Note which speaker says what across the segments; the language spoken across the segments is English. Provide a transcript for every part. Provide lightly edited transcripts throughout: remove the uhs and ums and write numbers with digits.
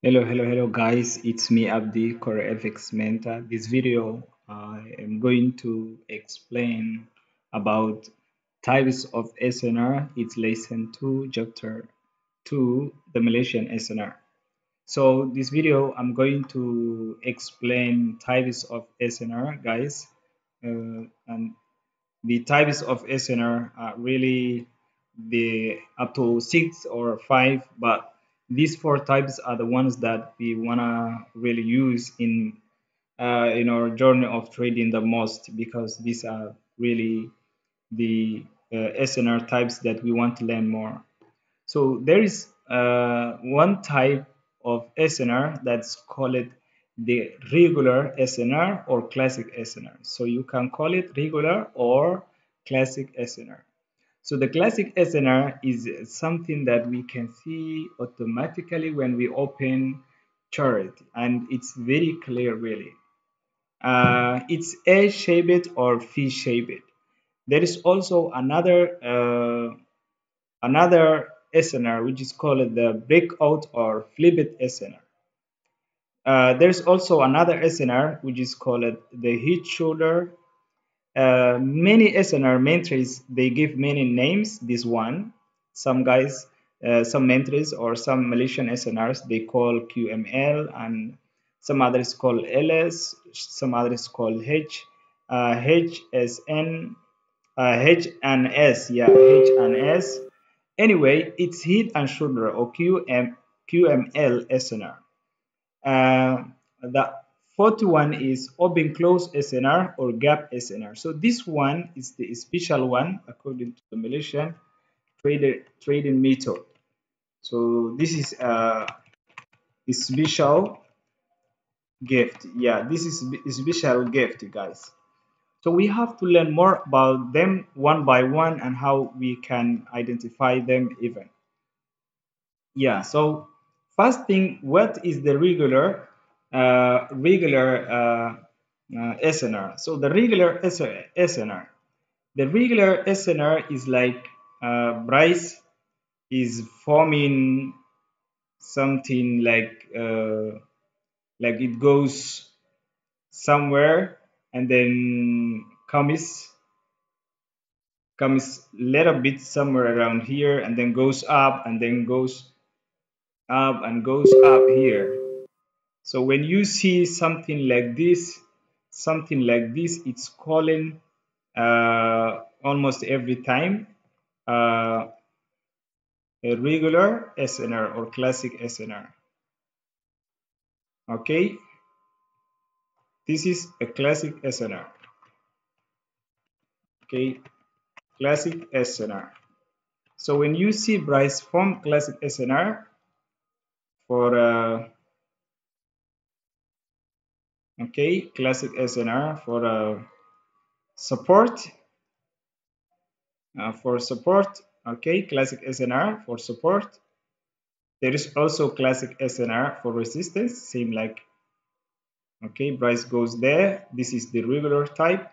Speaker 1: Hello guys, it's me Abdi, Core FX Mentor. This video I am going to explain about types of SNR. It's lesson 2, chapter 2, the Malaysian SNR. So this video I'm going to explain types of SNR guys. And the types of SNR are really the up to six or five, but these four types are the ones that we wanna really use in our journey of trading the most because these are really the SNR types that we want to learn more. So there is one type of SNR that's called the regular SNR or classic SNR. So you can call it regular or classic SNR. So the classic SNR is something that we can see automatically when we open chart, and it's very clear really. It's A-shaped or V-shaped. There is also another SNR, which is called the breakout or flipped SNR. There's also another SNR, which is called the head shoulder. Many SNR mentors, they give many names. This one, some guys, some mentors or some Malaysian SNRs, they call QML, and some others call LS, some others call HSN, H and S, yeah, H and S. Anyway, it's head and shoulder or QML SNR. The fourth one is open close SNR or gap SNR. So this one is the special one according to the Malaysian trading method. So this is a special gift. Yeah, this is a special gift, guys. So we have to learn more about them one by one and how we can identify them even. Yeah, so first thing, what is the regular SNR? So the regular SNR, the regular SNR is like Bryce is forming something like it goes somewhere and then comes little bit somewhere around here and then goes up and then goes up and goes up here. So when you see something like this, it's calling almost every time uh, a regular SNR or classic SNR. Okay, this is a classic SNR. Okay, classic SNR. So when you see Bryce form classic SNR for okay, classic SNR support for support. Okay, classic SNR for support. There is also classic SNR for resistance, same like, okay, Bryce goes there. This is the regular type,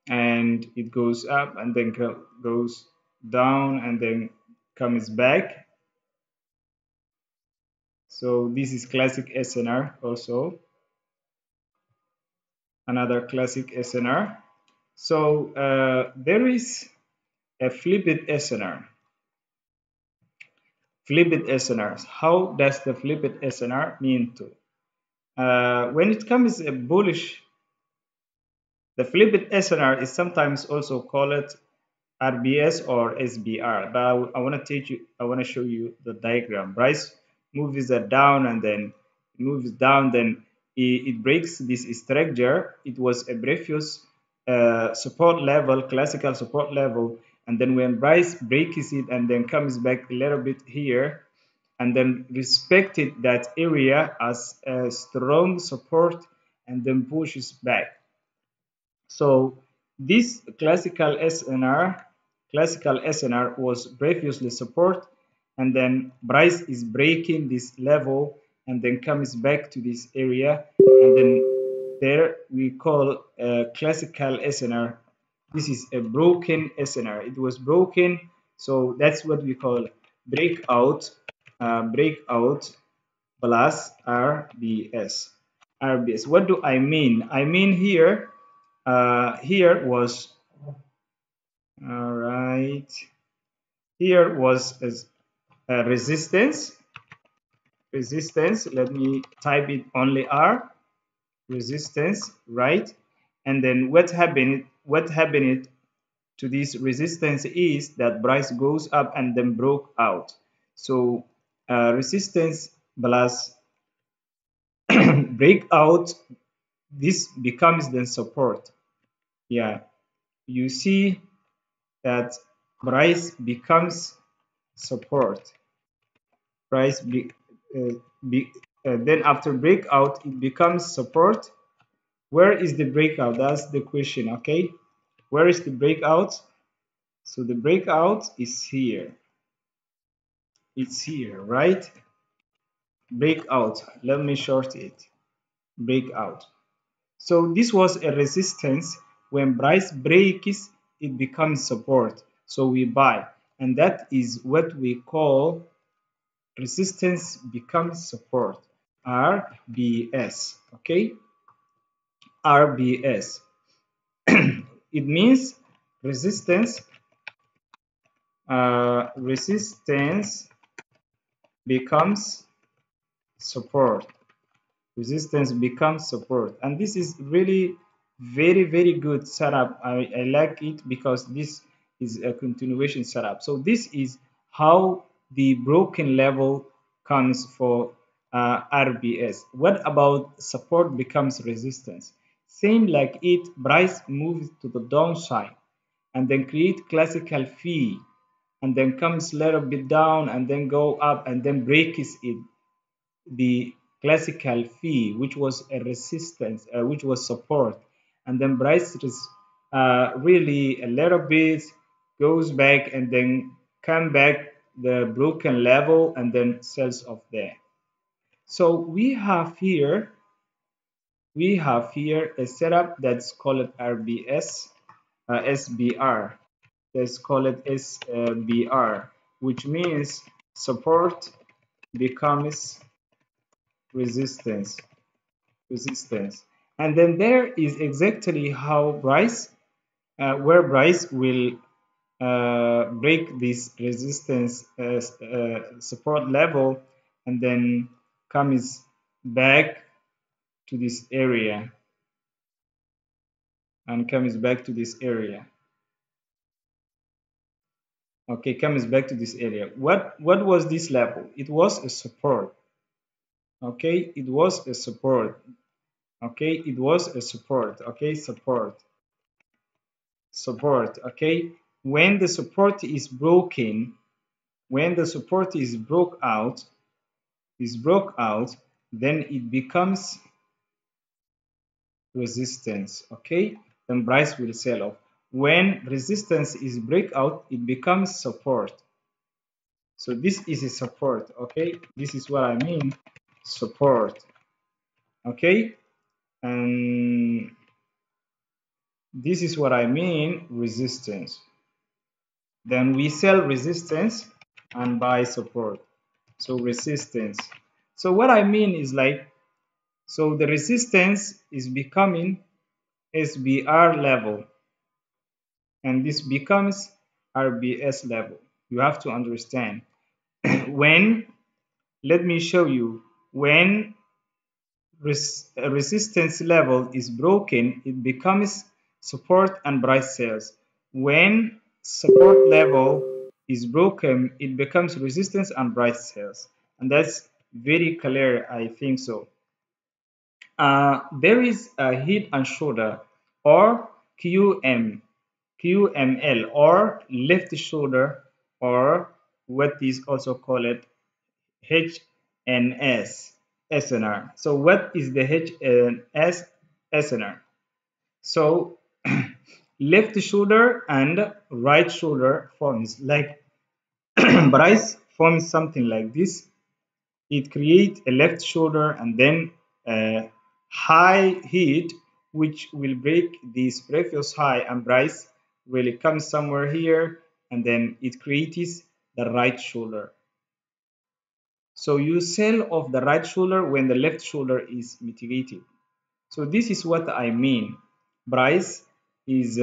Speaker 1: and it goes up and then goes down and then comes back. So this is classic SNR also, another classic SNR. So there is a flipped SNR. Flipped SNRs. How does the flipped SNR mean to? When it comes a bullish, the flipped SNR is sometimes also called RBS or SBR. But I want to teach you, I want to show you the diagram. Price moves it down and then moves down, then it breaks this structure. It was a previous support level, classical support level, and then when price breaks it and then comes back a little bit here, and then respected that area as a strong support and then pushes back. So this classical SNR was previously support, and then Bryce is breaking this level and then comes back to this area, and then there we call a classical SNR. This is a broken SNR. It was broken, so that's what we call breakout. Breakout. plus RBS. RBS. What do I mean? I mean here, here was, all right, here was a resistance. Resistance. Let me type it only R. Resistance, right? And then what happened? What happened to this resistance is that price goes up and then broke out. So resistance plus breakout, this becomes then support. Yeah, you see that price becomes support. Price uh, be, then after breakout it becomes support. Where is the breakout? That's the question. Okay, where is the breakout? So the breakout is here. It's here, right? Breakout. Let me short it. Breakout. So this was a resistance. When price breaks, it becomes support. So we buy. And that is what we call resistance becomes support. RBS. Okay? RBS. It means resistance. Resistance becomes support. Resistance becomes support, and this is really very good setup. I like it because this is a continuation setup. So this is how the broken level comes for RBS. What about support becomes resistance? Same like it, price moves to the downside and then create classical fee and then comes a little bit down and then go up and then breaks it, the classical fee, which was a resistance, which was support, and then price really a little bit goes back and then come back the broken level and then sells off there. So we have here a setup that's called RBS, SBR. Let's call it SBR, which means support becomes resistance. Resistance. And then there is exactly how Bryce, where Bryce will break this resistance support level and then comes back to this area and comes back to this area. Okay, comes back to this area. What was this level? It was a support. Okay, it was a support. Okay, it was a support. Okay, support. Support. Okay, when the support is broken, when the support is broke out, then it becomes resistance. Okay, then price will sell off. When resistance is break out, it becomes support. So this is a support. Okay, this is what I mean, support. Okay, and this is what I mean, resistance. Then we sell resistance and buy support. So resistance. So what I mean is like, so the resistance is becoming SBR level and this becomes RBS level. You have to understand. When, let me show you, when resistance level is broken, it becomes support and price sales. When support level is broken, it becomes resistance and price sales. And that's very clear, I think so. There is a head and shoulder or QML or left shoulder or what is also called HNS SNR. So what is the HNS SNR? So left shoulder and right shoulder forms like Bryce forms something like this. It creates a left shoulder and then a high heat which will break this previous high and price will come somewhere here and then it creates the right shoulder. So you sell off the right shoulder when the left shoulder is mitigated. So this is what I mean. Price is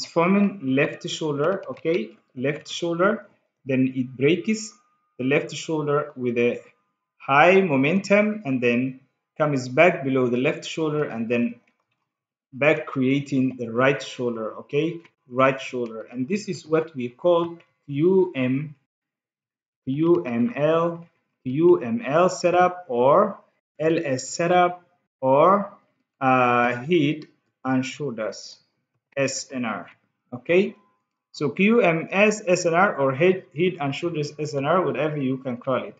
Speaker 1: forming left shoulder, okay, left shoulder, then it breaks the left shoulder with a high momentum and then comes back below the left shoulder and then back creating the right shoulder, okay, right shoulder. And this is what we call QML setup or LS setup or head and shoulders SNR. Okay, so QMS SNR or head and shoulders SNR, whatever you can call it,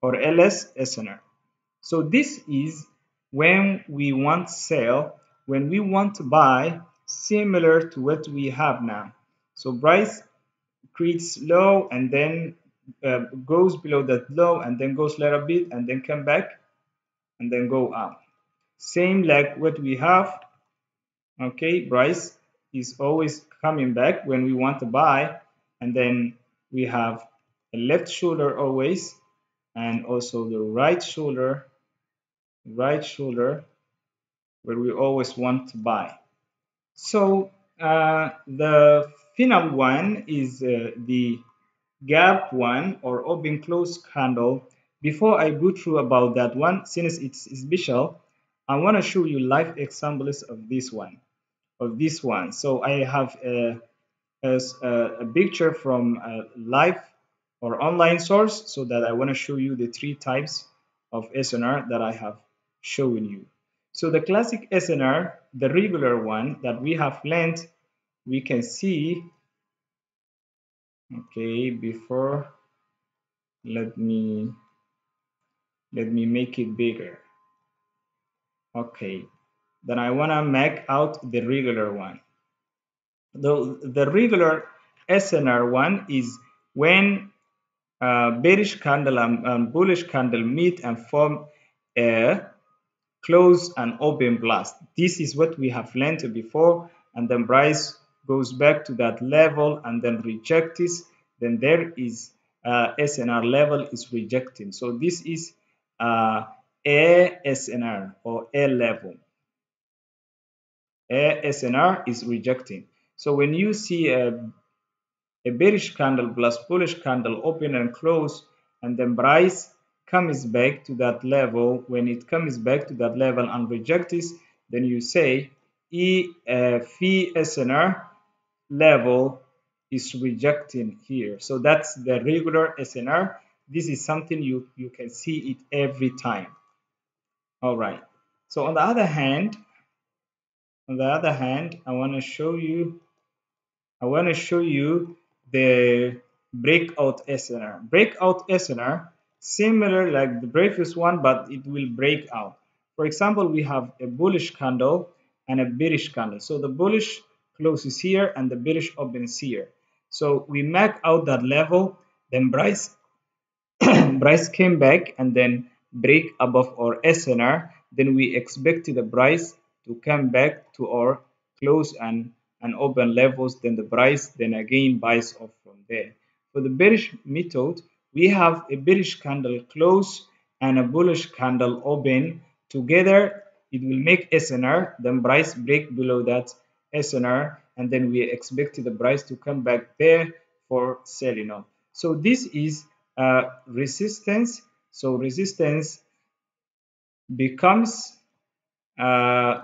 Speaker 1: or LS SNR. So this is when we want to sell, when we want to buy, similar to what we have now. So price creates low and then goes below that low and then goes a little bit and then come back and then go up. Same like what we have. Okay, price is always coming back when we want to buy, and then we have a left shoulder always and also the right shoulder where we always want to buy. So the final one is the gap one or open close candle. Before I go through about that one, since it's special, I want to show you live examples of this one. So I have a picture from a live or online source, so that I want to show you the three types of SNR that I have shown you. So the classic SNR, the regular one that we have learned, we can see, okay, before let me make it bigger. Okay, then I want to make out the regular one. The regular SNR one is when bearish candle and bullish candle meet and form a close and open blast. This is what we have learned before, and then price goes back to that level and then rejects this. Then there is SNR level is rejecting. So this is a SNR or A level. A SNR is rejecting. So when you see a bearish candle plus bullish candle open and close, and then price comes back to that level. When it comes back to that level and rejects this, then you say fee SNR level is rejecting here. So that's the regular SNR. This is something you can see it every time. All right. So on the other hand, I want to show you the breakout SNR. Breakout SNR, similar like the previous one, but it will break out. For example, we have a bullish candle and a bearish candle. So the bullish closes here and the bearish opens here. So we make out that level, then price price came back and then break above our SNR. Then we expected the price to come back to our close and open levels. Then the price then again buys off from there. For the bearish method, we have a bearish candle close and a bullish candle open together. It will make SNR. Then price break below that SNR, and then we expect the price to come back there for selling off. So this is resistance. So resistance becomes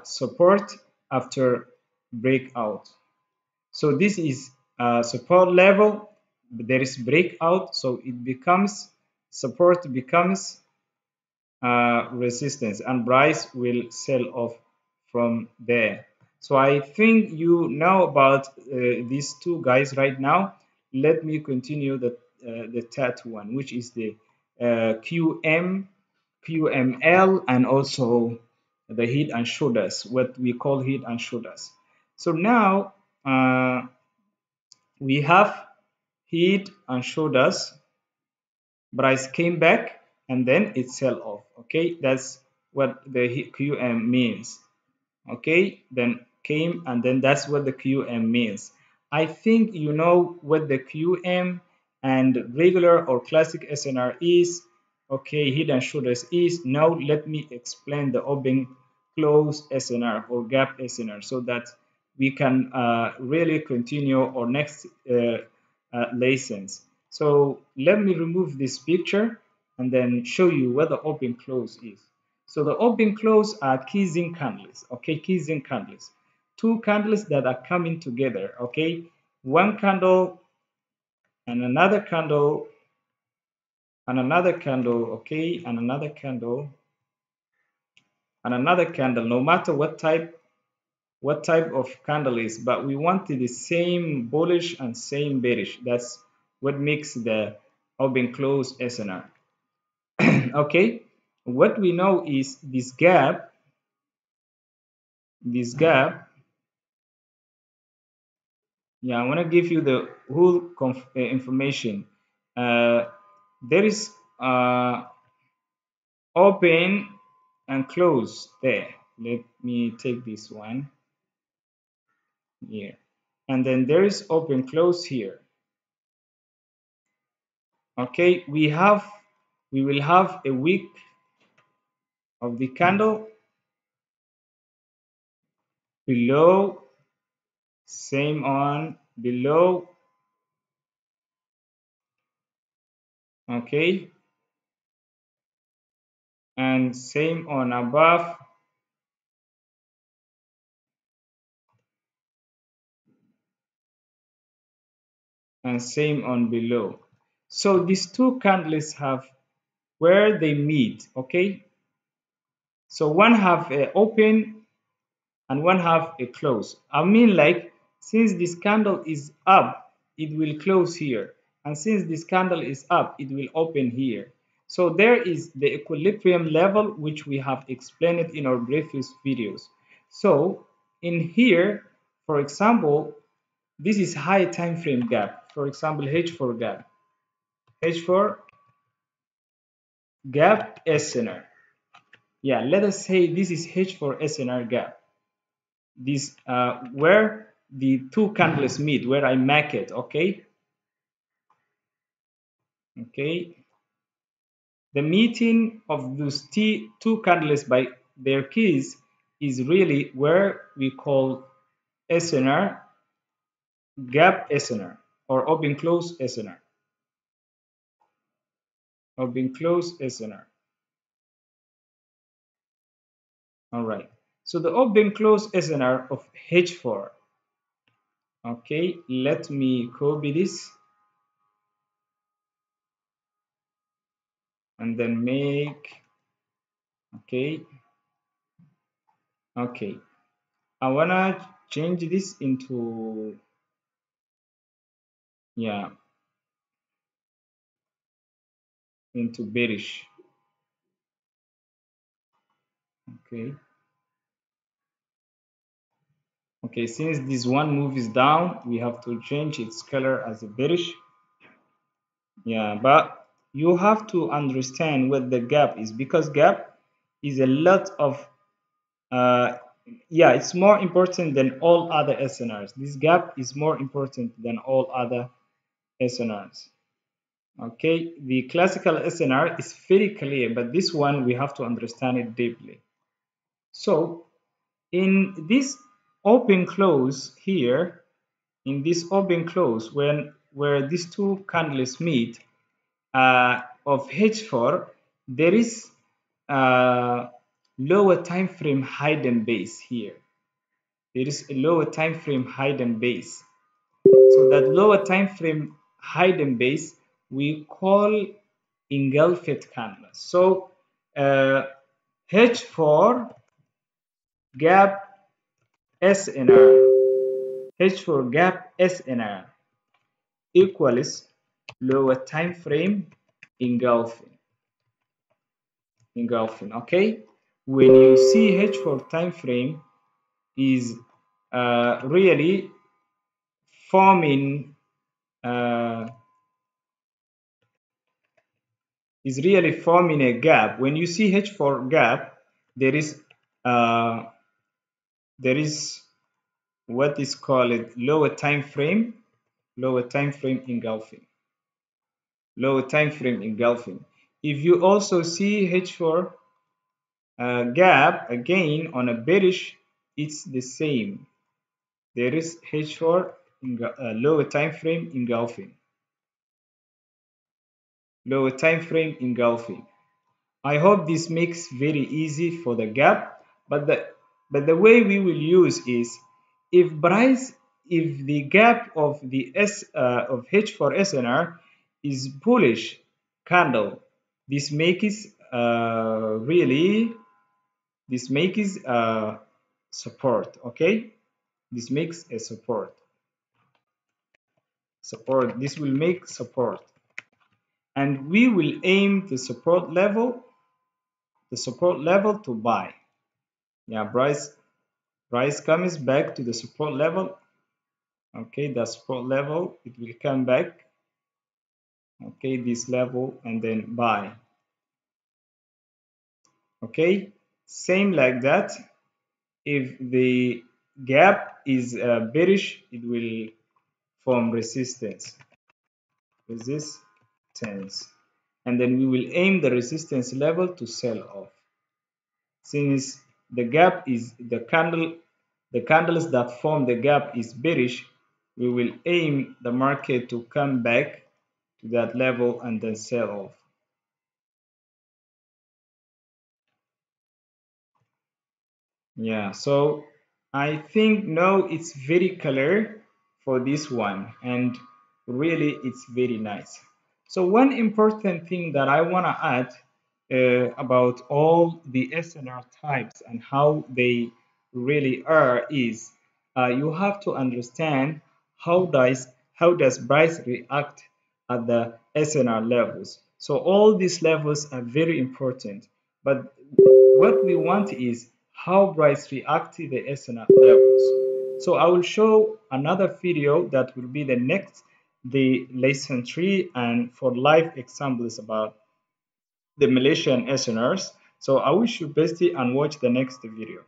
Speaker 1: support after breakout. So this is support level, but there is breakout, so it becomes support becomes resistance, and price will sell off from there. So I think you know about these two guys right now. Let me continue the third one, which is the QML, and also the head and shoulders, what we call head and shoulders. So now we have head and shoulders. Price came back and then it sell off. Okay, that's what the QM means. Okay, then came and then that's what the QM means. I think you know what the QM and regular or classic SNR is, okay, head and shoulders is. Now let me explain the open close SNR or gap SNR so that we can really continue our next lessons. So let me remove this picture and then show you what the open close is. So the open close are kissing candles, okay, kissing candles. Two candles that are coming together, okay, one candle and another candle and another candle, okay, and another candle and another candle, no matter what type of candle is, but we want the same bullish and same bearish. That's what makes the open close SNR. Okay, what we know is this gap, yeah, I want to give you the whole information. There is open and close there. Let me take this one here, and then there is open close here. Okay, we will have a wick of the candle below, same on below, okay, and same on above, and same on below. So these two candles have where they meet, okay, so one have a open and one have a close. I mean, like, since this candle is up, it will close here, and since this candle is up, it will open here. So there is the equilibrium level, which we have explained in our previous videos. So in here, for example, this is high time frame gap, for example H4 gap, H4 gap SNR. Yeah, let us say this is H4 SNR gap, this where the two candles meet, where I mark it, okay, the meeting of those two candles by their keys is really where we call SNR, gap SNR, or open close SNR, open close SNR. All right, so the open close SNR of H4, okay, let me copy this and then make, okay, I wanna change this into, yeah, into bearish, okay. Okay, since this one moves down, we have to change its color as a bearish. Yeah, but you have to understand what the gap is, because gap is a lot of yeah, it's more important than all other SNRs. This gap is more important than all other SNRs. Okay, the classical SNR is very clear, but this one we have to understand it deeply. So in this open close here, in this open close, where these two candles meet of H4, there is lower time frame hidden base here. There is a lower time frame hidden base. So that lower time frame hidden base we call engulfed candle. So H4 gap SNR, H4 gap SNR equals lower time frame engulfing. Okay, when you see H4 time frame is really forming a gap. When you see H4 gap, there is what is called lower time frame engulfing. lower time frame engulfing. If you also see H4 gap again on a bearish, it's the same. There is H4 lower time frame engulfing. Lower time frame engulfing. I hope this makes very easy for the gap, but the way we will use is if the gap of the of H4 SNR is bullish candle, this makes really this makes support. Okay, this makes a support. This will make support, and we will aim the support level to buy. Yeah, price comes back to the support level. Okay, the support level, it will come back. Okay, this level and then buy. Okay, same like that. If the gap is bearish, it will form resistance, and then we will aim the resistance level to sell off. Since the candles that form the gap is bearish, we will aim the market to come back to that level and then sell off. Yeah, so I think now it's very clear for this one, and really it's very nice. So one important thing that I want to add about all the SNR types and how they really are is you have to understand how does price react at the SNR levels. So all these levels are very important, but what we want is how price react to the SNR levels. So I will show another video that will be the lesson 3 and for live examples about the Malaysian SNRs. So I wish you best and watch the next video.